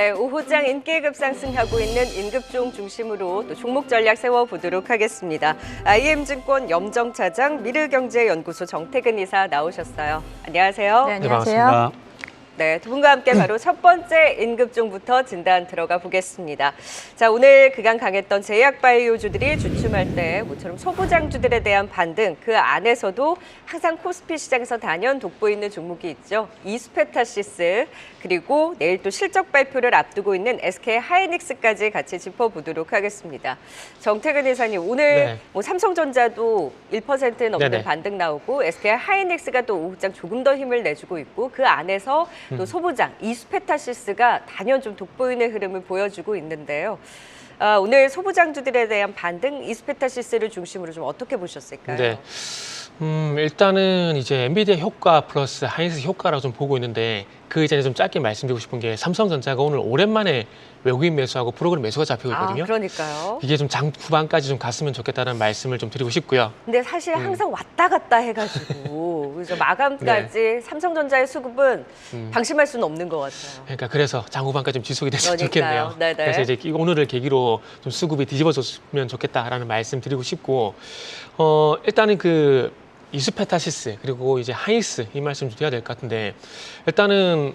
네, 오후장 인기 급상승하고 있는 임급종 중심으로 또 종목 전략 세워보도록 하겠습니다. IM증권 염정차장 미르경제연구소 정태근 이사 나오셨어요. 안녕하세요. 네, 네, 안녕하세요. 반갑습니다. 네, 두 분과 함께 바로 첫 번째 임급종부터 진단 들어가 보겠습니다. 자, 오늘 그간 강했던 제약바이오주들이 주춤할 때 모처럼 소부장주들에 대한 반등, 그 안에서도 항상 코스피 시장에서 단연 돋보이는 종목이 있죠. 이스페타시스, 그리고 내일 또 실적 발표를 앞두고 있는 SK 하이닉스까지 같이 짚어보도록 하겠습니다. 정태근 이사님, 오늘 네. 뭐 삼성전자도 1% 넘는 네네. 반등 나오고 SK 하이닉스가 또 오후장 조금 더 힘을 내주고 있고 그 안에서 또 소부장 이스페타시스가 단연 좀 돋보이는 흐름을 보여주고 있는데요. 오늘 소부장주들에 대한 반등 이스페타시스를 중심으로 좀 어떻게 보셨을까요? 네. 일단은 이제 엔비디아 효과 플러스 하이닉스 효과라고 좀 보고 있는데 그 이전에 좀 짧게 말씀드리고 싶은 게 삼성전자가 오늘 오랜만에 외국인 매수하고 프로그램 매수가 잡히고 있거든요. 그러니까요. 이게 좀 장 후반까지 좀 갔으면 좋겠다는 말씀을 좀 드리고 싶고요. 근데 사실 항상 왔다 갔다 해가지고 그래서 마감까지 네. 삼성전자의 수급은 방심할 수는 없는 것 같아요. 그러니까 그래서 장 후반까지 좀 지속이 됐으면 그러니까요. 좋겠네요. 네네. 그래서 이제 오늘을 계기로 좀 수급이 뒤집어졌으면 좋겠다라는 말씀 드리고 싶고, 일단은 그 이스페타시스 그리고 이제 하이닉스 이 말씀 좀 드려야 될 것 같은데, 일단은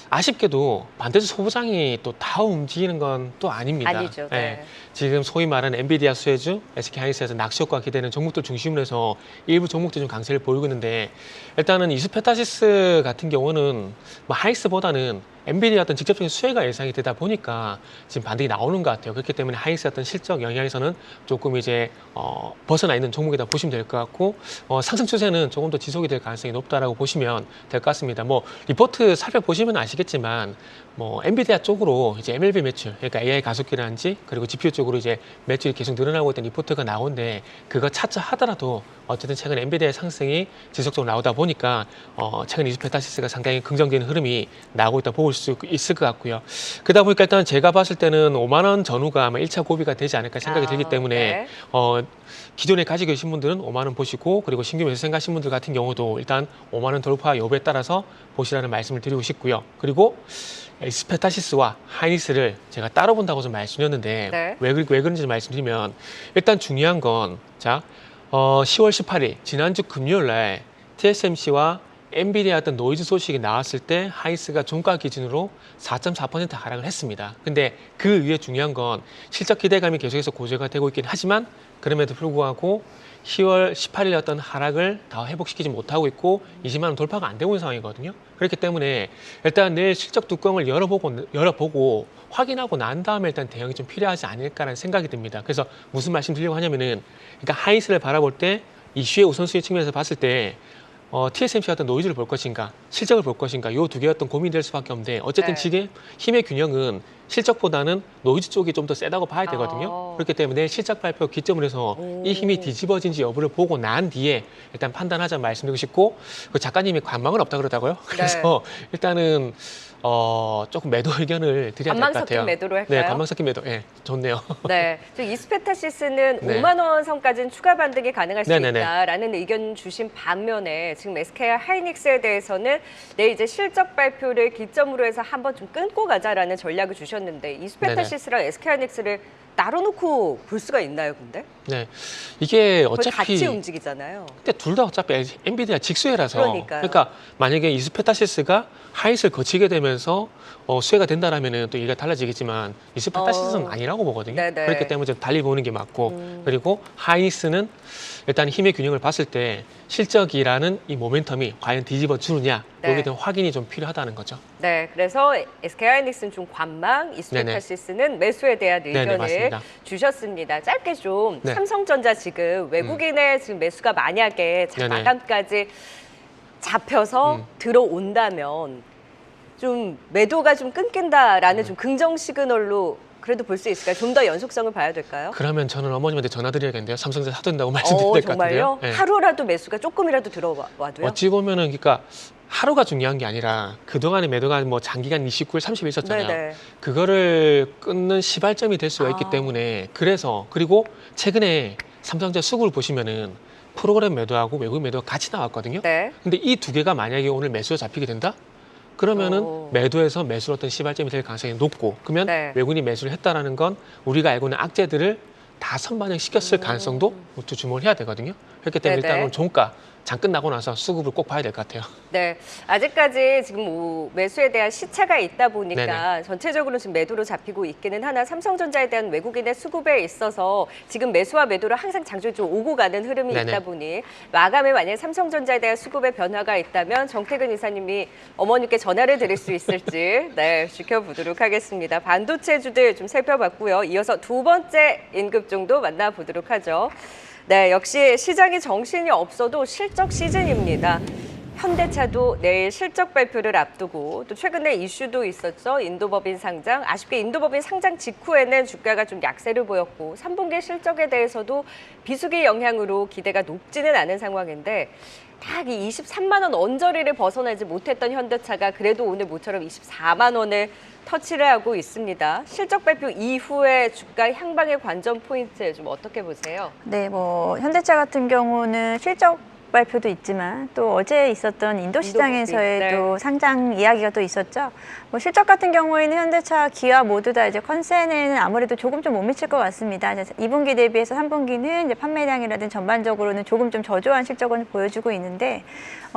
아쉽게도 반대쪽 소부장이 또 다 움직이는 건 또 아닙니다. 아니죠. 네. 지금 소위 말하는 엔비디아 수혜주, SK 하이닉스에서 낚시 효과가 기대되는 종목들 중심으로 해서 일부 종목들이 좀 강세를 보이고 있는데, 일단은 이스페타시스 같은 경우는 뭐 하이닉스보다는 엔비디아 어떤 직접적인 수혜가 예상이 되다 보니까 지금 반등이 나오는 것 같아요. 그렇기 때문에 하이닉스 어떤 실적 영향에서는 조금 이제 벗어나 있는 종목이다 보시면 될 것 같고, 상승 추세는 조금 더 지속이 될 가능성이 높다라고 보시면 될 것 같습니다. 뭐 리포트 살펴보시면 아시겠지만 뭐 엔비디아 쪽으로 이제 MLB 매출, 그러니까 AI 가속기라든지 그리고 GPU 쪽으로 이제 매출이 계속 늘어나고 있던 리포트가 나오는데, 그거 차트하더라도 어쨌든 최근 엔비디아의 상승이 지속적으로 나오다 보니까 최근 이스페타시스가 상당히 긍정적인 흐름이 나오고 있다 볼 수 있을 것 같고요. 그러다 보니까 일단 제가 봤을 때는 5만 원 전후가 아마 1차 고비가 되지 않을까 생각이 들기 때문에 네. 기존에 가지고 계신 분들은 5만 원 보시고, 그리고 신규 매수 생각하신 분들 같은 경우도 일단 5만 원 돌파 여부에 따라서 보시라는 말씀을 드리고 싶고요. 그리고 이스페타시스와 하이닉스를 제가 따로 본다고 좀 말씀드렸는데, 네. 왜 그런지 좀 말씀드리면, 일단 중요한 건 10월 18일 지난주 금요일 날 TSMC와 엔비디아 어떤 노이즈 소식이 나왔을 때 하이닉스가 종가 기준으로 4.4% 하락을 했습니다. 근데 그 위에 중요한 건 실적 기대감이 계속해서 고조가 되고 있긴 하지만, 그럼에도 불구하고 10월 18일 어떤 하락을 다 회복시키지 못하고 있고 20만 원 돌파가 안 되고 있는 상황이거든요. 그렇기 때문에 일단 내일 실적 뚜껑을 열어보고 확인하고 난 다음에 일단 대응이 좀 필요하지 않을까라는 생각이 듭니다. 그래서 무슨 말씀 드리려고 하냐면은, 그러니까 하이닉스를 바라볼 때 이슈의 우선순위 측면에서 봤을 때 TSMC가 어떤 노이즈를 볼 것인가, 실적을 볼 것인가, 이 두 개가 어떤 고민이 될 수밖에 없는데, 어쨌든 네. 지금 힘의 균형은 실적보다는 노이즈 쪽이 좀 더 세다고 봐야 되거든요. 그렇기 때문에 실적 발표 기점으로 해서 이 힘이 뒤집어진지 여부를 보고 난 뒤에 일단 판단하자 말씀드리고 싶고, 그 작가님이 관망은 없다 그러더라고요. 그래서 일단은 조금 매도 의견을 드려야 될 것 관망 같아요. 섞인 매도로 할까요? 네, 관망 섞인 매도. 네, 좋네요. 네, 이스페타시스는 네. 5만 원 선까지는 추가 반등이 가능할 수 네네네. 있다라는 의견 주신 반면에, 지금 SK 하이닉스에 대해서는 내일 이제 실적 발표를 기점으로 해서 한번 좀 끊고 가자라는 전략을 주셨는데, 이스페타시스랑 SK 하이닉스를 따로 놓고 볼 수가 있나요, 근데? 네, 이게 거의 어차피 같이 움직이잖아요. 근데 둘 다 어차피 엔비디아 직수혜라서, 그러니까요. 그러니까 만약에 이스페타시스가 하이닉스를 거치게 되면서 수혜가 된다라면은 또 얘기가 달라지겠지만, 이스페타시스는 아니라고 보거든요. 네네. 그렇기 때문에 좀 달리 보는 게 맞고, 그리고 하이닉스는 일단 힘의 균형을 봤을 때 실적이라는 이 모멘텀이 과연 뒤집어 주느냐, 네. 여기에 대한 확인이 좀 필요하다는 거죠. 네, 그래서 SK 하이닉스는 좀 관망, 이스페타시스는 매수에 대한 네네, 의견을 맞습니다. 주셨습니다. 짧게 좀 네. 삼성전자 지금 외국인의 지금 매수가 만약에 네네. 마감까지 잡혀서 들어온다면 좀 매도가 좀 끊긴다라는 좀 긍정 시그널로 그래도 볼 수 있을까요? 좀 더 연속성을 봐야 될까요? 그러면 저는 어머님한테 전화드려야겠는데요. 삼성전자 사둔다고 말씀드려야 될 것 정말요? 같은데요. 네. 하루라도 매수가 조금이라도 들어와도요? 어찌 보면은 그러니까 하루가 중요한 게 아니라 그동안의 매도가 뭐 장기간 29일, 30일 있었잖아요. 네네. 그거를 끊는 시발점이 될 수가 있기 때문에, 그래서 그리고 최근에 삼성전자 수급을 보시면은 프로그램 매도하고 외국인 매도가 같이 나왔거든요. 네. 근데 이 두 개가 만약에 오늘 매수가 잡히게 된다? 그러면은 매도에서 매수로 어떤 시발점이 될 가능성이 높고, 그러면 네. 외국인이 매수를 했다라는 건 우리가 알고 있는 악재들을 다 선반영시켰을 가능성도 주목을 해야 되거든요. 그렇기 때문에 네네. 일단은 종가 장 끝나고 나서 수급을 꼭 봐야 될 것 같아요. 네, 아직까지 지금 매수에 대한 시차가 있다 보니까 전체적으로 지금 매도로 잡히고 있기는 하나 삼성전자에 대한 외국인의 수급에 있어서 지금 매수와 매도를 항상 장중에 좀 오고 가는 흐름이 네네. 있다 보니 마감에 만약에 삼성전자에 대한 수급의 변화가 있다면 정태근 이사님이 어머니께 전화를 드릴 수 있을지 네, 지켜보도록 하겠습니다. 반도체주들 좀 살펴봤고요. 이어서 두 번째 인급종도 만나보도록 하죠. 네, 역시 시장이 정신이 없어도 실적 시즌입니다. 현대차도 내일 실적 발표를 앞두고 또 최근에 이슈도 있었죠. 인도법인 상장. 아쉽게 인도법인 상장 직후에는 주가가 좀 약세를 보였고 3분기 실적에 대해서도 비수기 영향으로 기대가 높지는 않은 상황인데 딱 이 23만 원 언저리를 벗어나지 못했던 현대차가 그래도 오늘 모처럼 24만 원을 터치를 하고 있습니다. 실적 발표 이후에 주가 향방의 관전 포인트 좀 어떻게 보세요? 네, 뭐 현대차 같은 경우는 실적 발표도 있지만 또 어제 있었던 인도 시장에서의 네. 또 상장 이야기가 또 있었죠. 뭐 실적 같은 경우에는 현대차, 기아 모두 다 이제 컨센에는 아무래도 조금 좀 못 미칠 것 같습니다. 이제 2분기 대비해서 3분기는 이제 판매량이라든지 전반적으로는 조금 좀 저조한 실적을 보여주고 있는데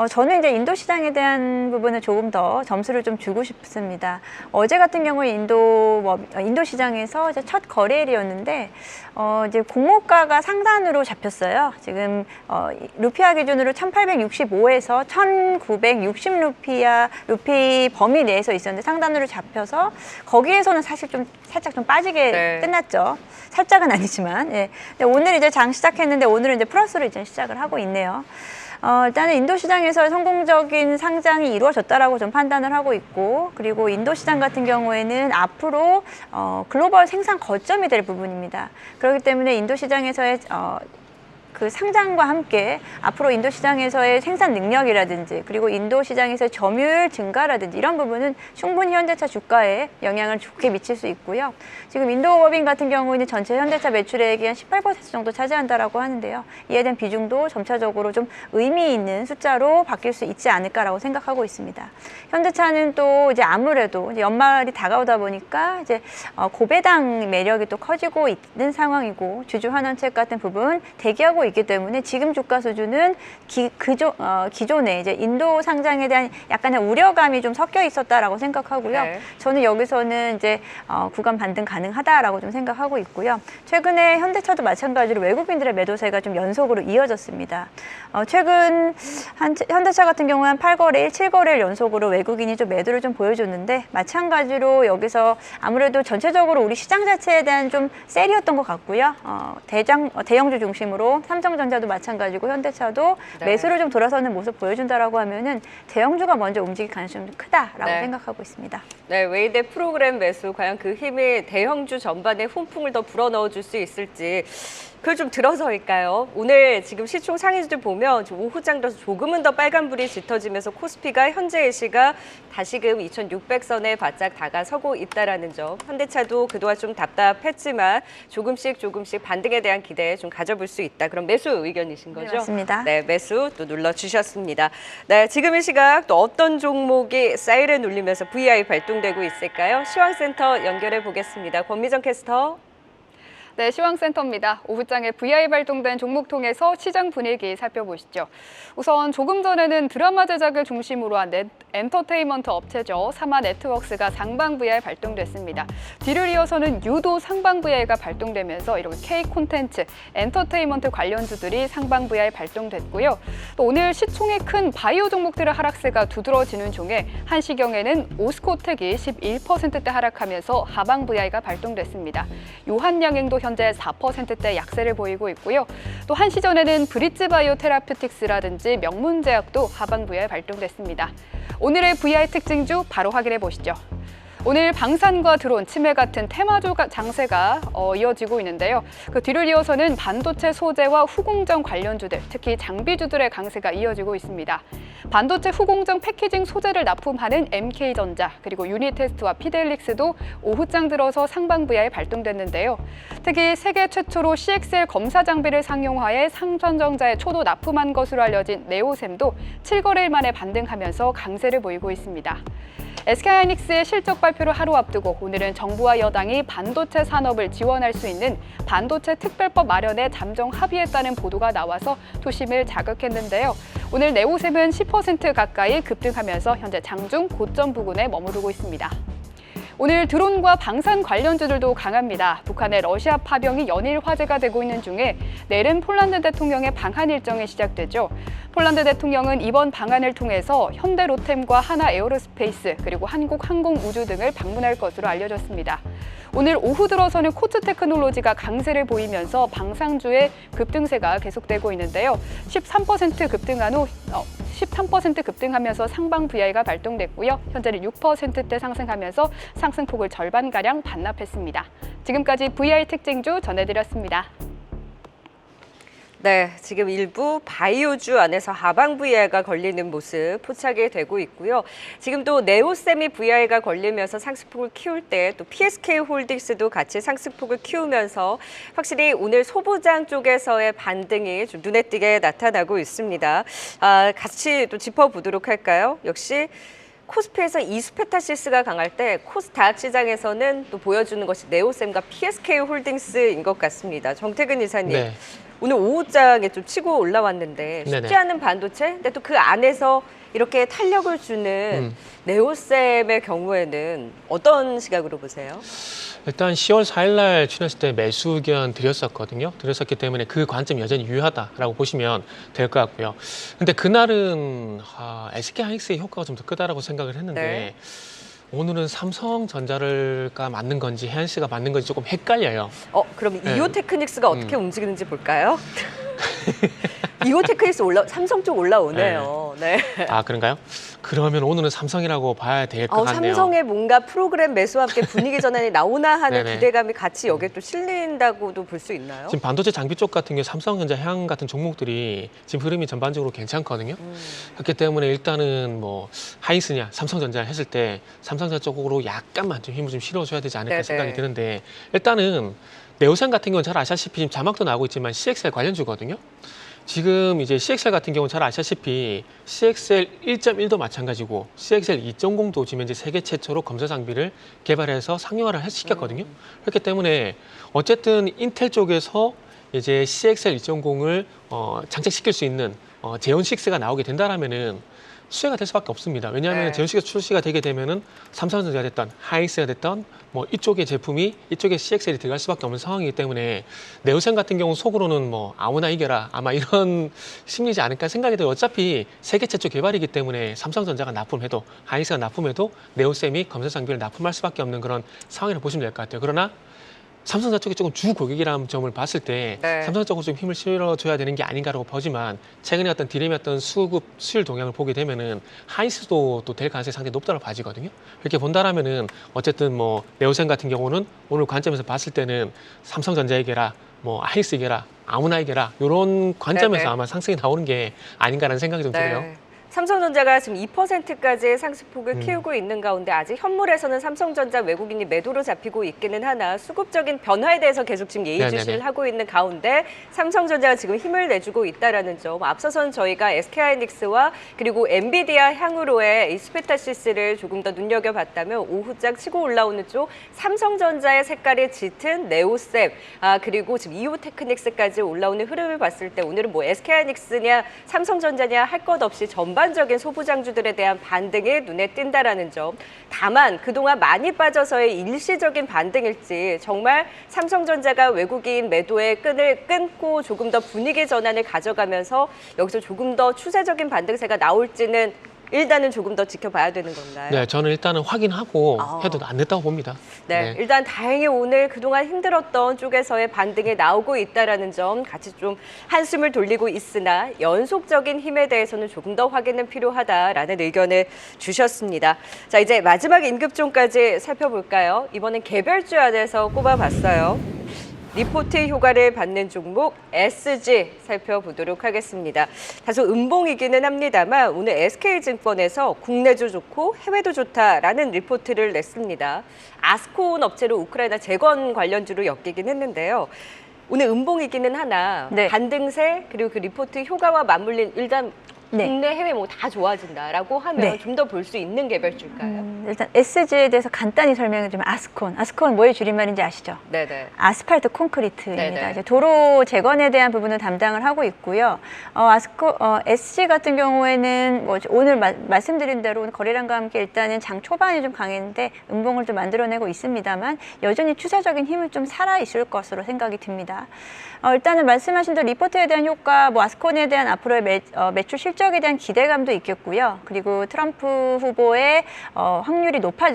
저는 이제 인도 시장에 대한 부분을 조금 더 점수를 좀 주고 싶습니다. 어제 같은 경우에 인도 시장에서 이제 첫 거래일이었는데 이제 공모가가 상단으로 잡혔어요. 지금 루피아 기준으로 1865에서 1960 루피 범위 내에서 있었는데 상단으로 잡혀서 거기에서는 사실 좀 살짝 좀 빠지게 네. 끝났죠. 살짝은 아니지만. 예. 근데 오늘 이제 장 시작했는데 오늘은 이제 플러스로 이제 시작을 하고 있네요. 일단은 인도 시장에서 성공적인 상장이 이루어졌다라고 좀 판단을 하고 있고, 그리고 인도 시장 같은 경우에는 앞으로 글로벌 생산 거점이 될 부분입니다. 그렇기 때문에 인도 시장에서의 그 상장과 함께 앞으로 인도 시장에서의 생산 능력이라든지 그리고 인도 시장에서의 점유율 증가라든지 이런 부분은 충분히 현대차 주가에 영향을 좋게 미칠 수 있고요. 지금 인도법인 같은 경우에는 전체 현대차 매출액이 한 18% 정도 차지한다라고 하는데요. 이에 대한 비중도 점차적으로 좀 의미 있는 숫자로 바뀔 수 있지 않을까라고 생각하고 있습니다. 현대차는 또 이제 아무래도 이제 연말이 다가오다 보니까 이제 고배당 매력이 또 커지고 있는 상황이고 주주 환원책 같은 부분 대기하고 있기 때문에 지금 주가 수준은 기존에 이제 인도 상장에 대한 약간의 우려감이 좀 섞여 있었다라고 생각하고요. 네. 저는 여기서는 이제 구간 반등 가능하다라고 좀 생각하고 있고요. 최근에 현대차도 마찬가지로 외국인들의 매도세가 좀 연속으로 이어졌습니다. 최근 현대차 같은 경우는 한 8거래일, 7거래일 연속으로 외국인이 좀 매도를 좀 보여줬는데 마찬가지로 여기서 아무래도 전체적으로 우리 시장 자체에 대한 좀 셀이었던 것 같고요. 대형주 중심으로 삼성전자도 마찬가지고 현대차도 네. 매수를 좀 돌아서는 모습 보여준다라고 하면은 대형주가 먼저 움직일 가능성이 좀 크다라고 네. 생각하고 있습니다. 네, 웨이드 프로그램 매수 과연 그 힘이 대형주 전반에 훈풍을 더 불어넣어 줄 수 있을지 그걸 좀 들어서일까요? 오늘 지금 시총 상위주들 보면 오후장 들어서 조금은 더 빨간불이 짙어지면서 코스피가 현재의 시가 다시금 2,600선에 바짝 다가서고 있다라는 점. 현대차도 그동안 좀 답답했지만 조금씩 반등에 대한 기대 좀 가져볼 수 있다. 그런 매수 의견이신 거죠? 네, 맞습니다. 네, 매수 또 눌러주셨습니다. 네, 지금 이 시각 또 어떤 종목이 사이렌 울리면서 VI 발동되고 있을까요? 시황센터 연결해 보겠습니다. 권미정 캐스터. 네, 시황센터입니다. 오후장에 VI 발동된 종목 통해서 시장 분위기 살펴보시죠. 우선 조금 전에는 드라마 제작을 중심으로 한 엔터테인먼트 업체죠. 사마 네트워크스가 상방 VI 발동됐습니다. 뒤를 이어서는 유도 상방 VI가 발동되면서 이렇게 K 콘텐츠, 엔터테인먼트 관련주들이 상방 VI 발동됐고요. 또 오늘 시총이 큰 바이오 종목들의 하락세가 두드러지는 중에 한시경에는 오스코텍이 11%대 하락하면서 하방 VI가 발동됐습니다. 요한양행도 현재 4%대 약세를 보이고 있고요. 또 한시전에는 브릿지 바이오 테라퓨틱스라든지 명문제약도 하방 VI 발동됐습니다. 오늘의 VI 특징주 바로 확인해 보시죠. 오늘 방산과 드론, 치매 같은 테마주 장세가 이어지고 있는데요. 그 뒤를 이어서는 반도체 소재와 후공정 관련주들, 특히 장비주들의 강세가 이어지고 있습니다. 반도체 후공정 패키징 소재를 납품하는 MK전자, 그리고 유니테스트와 피델릭스도 오후장 들어서 상방부야에 발동됐는데요. 특히 세계 최초로 CXL 검사 장비를 상용화해 삼성전자에 초도 납품한 것으로 알려진 네오셈도 7거래일 만에 반등하면서 강세를 보이고 있습니다. SK하이닉스의 실적 발표를 하루 앞두고 오늘은 정부와 여당이 반도체 산업을 지원할 수 있는 반도체 특별법 마련에 잠정 합의했다는 보도가 나와서 투심을 자극했는데요. 오늘 네오셈은 10% 가까이 급등하면서 현재 장중 고점 부근에 머무르고 있습니다. 오늘 드론과 방산 관련주들도 강합니다. 북한의 러시아 파병이 연일 화제가 되고 있는 중에 내일은 폴란드 대통령의 방한 일정이 시작되죠. 폴란드 대통령은 이번 방한을 통해서 현대 로템과 하나 에어로스페이스 그리고 한국항공우주 등을 방문할 것으로 알려졌습니다. 오늘 오후 들어서는 코츠 테크놀로지가 강세를 보이면서 방산주의 급등세가 계속되고 있는데요. 13% 급등한 후 13% 급등하면서 상방 VI가 발동됐고요. 현재는 6%대 상승하면서 상승폭을 절반가량 반납했습니다. 지금까지 VI 특징주 전해드렸습니다. 네, 지금 일부 바이오주 안에서 하방 VI가 걸리는 모습 포착이 되고 있고요. 지금 또 네오셈이 VI가 걸리면서 상승폭을 키울 때 또 PSK 홀딩스도 같이 상승폭을 키우면서 확실히 오늘 소부장 쪽에서의 반등이 좀 눈에 띄게 나타나고 있습니다. 같이 또 짚어보도록 할까요? 역시 코스피에서 이수페타시스가 강할 때 코스닥 시장에서는 또 보여주는 것이 네오셈과 PSK 홀딩스인 것 같습니다. 정태근 이사님. 네. 오늘 오후장에 좀 치고 올라왔는데 쉽지 네네. 않은 반도체? 근데 또 그 안에서 이렇게 탄력을 주는 네오셈의 경우에는 어떤 시각으로 보세요? 일단 10월 4일 날 출연했을 때 매수 의견 드렸었거든요. 드렸었기 때문에 그 관점 여전히 유효하다라고 보시면 될 것 같고요. 근데 그날은 SK하이닉스의 효과가 좀 더 크다라고 생각을 했는데 네. 오늘은 삼성전자가 맞는 건지 해안씨가 맞는 건지 조금 헷갈려요. 그럼 네. 이오테크닉스가 어떻게 움직이는지 볼까요? 이오테크닉스 삼성 쪽 올라오네요. 네. 아, 그런가요? 그러면 오늘은 삼성이라고 봐야 될 것 같네요. 삼성의 뭔가 프로그램 매수와 함께 분위기 전환이 나오나 하는 네네. 기대감이 같이 여기에 또 실린다고도 볼 수 있나요? 지금 반도체 장비 쪽 같은 경우 삼성전자, 해양 같은 종목들이 지금 흐름이 전반적으로 괜찮거든요. 그렇기 때문에 일단은 뭐 하이닉스냐 삼성전자 했을 때 삼성전자 쪽으로 약간만 좀 힘을 좀 실어줘야 되지 않을까 네네. 생각이 드는데 일단은 네오셈 같은 경우는 잘 아시다시피 지금 자막도 나오고 있지만 CXL 관련주거든요. 지금 이제 CXL 같은 경우는 잘 아시다시피 CXL 1.1도 마찬가지고 CXL 2.0도 지금 이제 세계 최초로 검사 장비를 개발해서 상용화를 시켰거든요. 그렇기 때문에 어쨌든 인텔 쪽에서 이제 CXL 2.0을 장착시킬 수 있는 제온6가 나오게 된다라면은 수혜가 될 수밖에 없습니다. 왜냐하면 네. 제온6가 출시가 되게 되면은 삼성전자가 됐던 하이닉스가 됐던 뭐 이쪽의 제품이 이쪽에 CXL이 들어갈 수밖에 없는 상황이기 때문에 네오셈 같은 경우 속으로는 뭐 아무나 이겨라 아마 이런 심리지 않을까 생각이 들어요. 어차피 세계 최초 개발이기 때문에 삼성전자가 납품해도 하이닉스가 납품해도 네오셈이 검사 장비를 납품할 수밖에 없는 그런 상황이라고 보시면 될 것 같아요. 그러나 삼성전자 쪽이 조금 주 고객이라는 점을 봤을 때 네. 삼성전자 쪽으로 좀 힘을 실어줘야 되는 게 아닌가라고 보지만 최근에 어떤 디램의 어떤 수율 동향을 보게 되면은 하이닉스도 또 될 가능성이 상당히 높다고 봐지거든요. 그렇게 본다라면은 어쨌든 뭐 네오셈 같은 경우는 오늘 관점에서 봤을 때는 삼성전자에게라 뭐 하이닉스에게라 아무나 에게라 이런 관점에서 네네. 아마 상승이 나오는 게 아닌가라는 생각이 좀 들어요. 삼성전자가 지금 2%까지의 상승폭을 키우고 있는 가운데 아직 현물에서는 삼성전자 외국인이 매도로 잡히고 있기는 하나 수급적인 변화에 대해서 계속 지금 예의주시를 네네네. 하고 있는 가운데 삼성전자가 지금 힘을 내주고 있다라는 점. 앞서선 저희가 SK하이닉스와 그리고 엔비디아 향후로의 이 스페타시스를 조금 더 눈여겨봤다면 오후장 치고 올라오는 쪽 삼성전자의 색깔이 짙은 네오셈 그리고 지금 이오테크닉스까지 올라오는 흐름을 봤을 때 오늘은 뭐 SK하이닉스냐 삼성전자냐 할 것 없이 전반적인 소부장주들에 대한 반등이 눈에 띈다라는 점. 다만 그동안 많이 빠져서의 일시적인 반등일지 정말 삼성전자가 외국인 매도의 끈을 끊고 조금 더 분위기 전환을 가져가면서 여기서 조금 더 추세적인 반등세가 나올지는 일단은 조금 더 지켜봐야 되는 건가요? 네, 저는 일단은 확인하고 아. 해도 안 됐다고 봅니다. 네, 일단 다행히 오늘 그동안 힘들었던 쪽에서의 반등이 나오고 있다라는 점 같이 좀 한숨을 돌리고 있으나 연속적인 힘에 대해서는 조금 더 확인은 필요하다라는 의견을 주셨습니다. 자, 이제 마지막 임급종까지 살펴볼까요? 이번엔 개별주 안에서 꼽아봤어요. 리포트 효과를 받는 종목 SG 살펴보도록 하겠습니다. 다소 음봉이기는 합니다만 오늘 SK증권에서 국내도 좋고 해외도 좋다라는 리포트를 냈습니다. 아스콘 업체로 우크라이나 재건 관련주로 엮이긴 했는데요. 오늘 음봉이기는 하나 네. 반등세 그리고 그 리포트 효과와 맞물린 일단 네. 국내 해외 뭐 다 좋아진다라고 하면 네. 좀 더 볼 수 있는 개별주일까요? 일단 SG에 대해서 간단히 설명을 드리면 아스콘 뭐의 줄임말인지 아시죠? 네네. 아스팔트 콘크리트입니다. 네네. 이제 도로 재건에 대한 부분을 담당을 하고 있고요. SG 같은 경우에는 뭐 오늘 말씀드린 대로 오늘 거래량과 함께 일단은 장 초반에 좀 강했는데 음봉을 좀 만들어내고 있습니다만 여전히 추세적인 힘은 좀 살아 있을 것으로 생각이 듭니다. 일단은 말씀하신 대로 리포트에 대한 효과, 뭐 아스콘에 대한 앞으로의 매출 실적에 대한 기대감도 있겠고요. 그리고 트럼프 후보의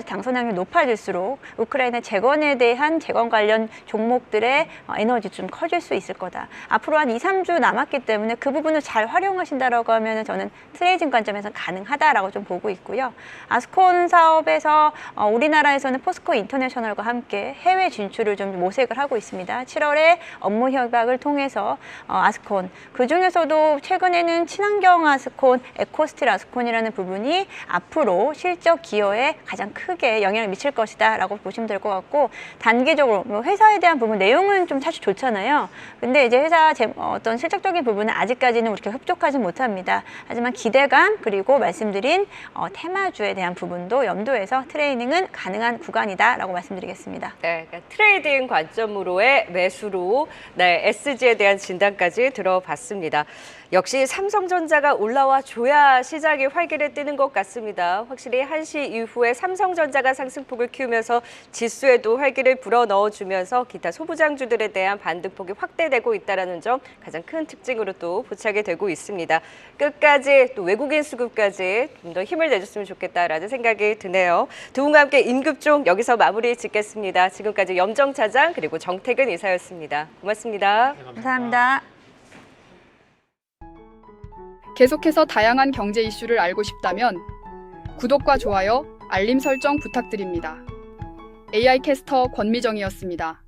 당선 확률이 높아질수록 우크라이나 재건에 대한 재건 관련 종목들의 에너지 좀 커질 수 있을 거다. 앞으로 한 2, 3주 남았기 때문에 그 부분을 잘 활용하신다라고 하면 저는 트레이딩 관점에서 가능하다라고 좀 보고 있고요. 아스콘 사업에서 우리나라에서는 포스코 인터내셔널과 함께 해외 진출을 좀 모색을 하고 있습니다. 7월에 업무 협약을 통해서 아스콘, 그중에서도 최근에는 친환경 아스콘, 에코스틸 아스콘이라는 부분이 앞으로 실적 기여에 가장 크게 영향을 미칠 것이다 라고 보시면 될 것 같고, 단기적으로 뭐 회사에 대한 부분 내용은 좀 사실 좋잖아요. 근데 이제 회사 어떤 실적적인 부분은 아직까지는 그렇게 흡족하지 못합니다. 하지만 기대감 그리고 말씀드린 테마주에 대한 부분도 염두에서 트레이딩은 가능한 구간이다 라고 말씀드리겠습니다. 네, 그러니까 트레이딩 관점으로의 매수로 SG에 대한 진단까지 들어봤습니다. 역시 삼성전자가 올라와 줘야 시장이 활기를 띠는 것 같습니다. 확실히 1시 이후에 삼성전자가 상승폭을 키우면서 지수에도 활기를 불어넣어주면서 기타 소부장주들에 대한 반등폭이 확대되고 있다는 점 가장 큰 특징으로 또 포착이 되고 있습니다. 끝까지 또 외국인 수급까지 좀 더 힘을 내줬으면 좋겠다라는 생각이 드네요. 두 분과 함께 임급종 여기서 마무리 짓겠습니다. 지금까지 염정차장 그리고 정태근 이사였습니다. 고맙습니다. 감사합니다. 계속해서 다양한 경제 이슈를 알고 싶다면 구독과 좋아요, 알림 설정 부탁드립니다. AI 캐스터 권미정이었습니다.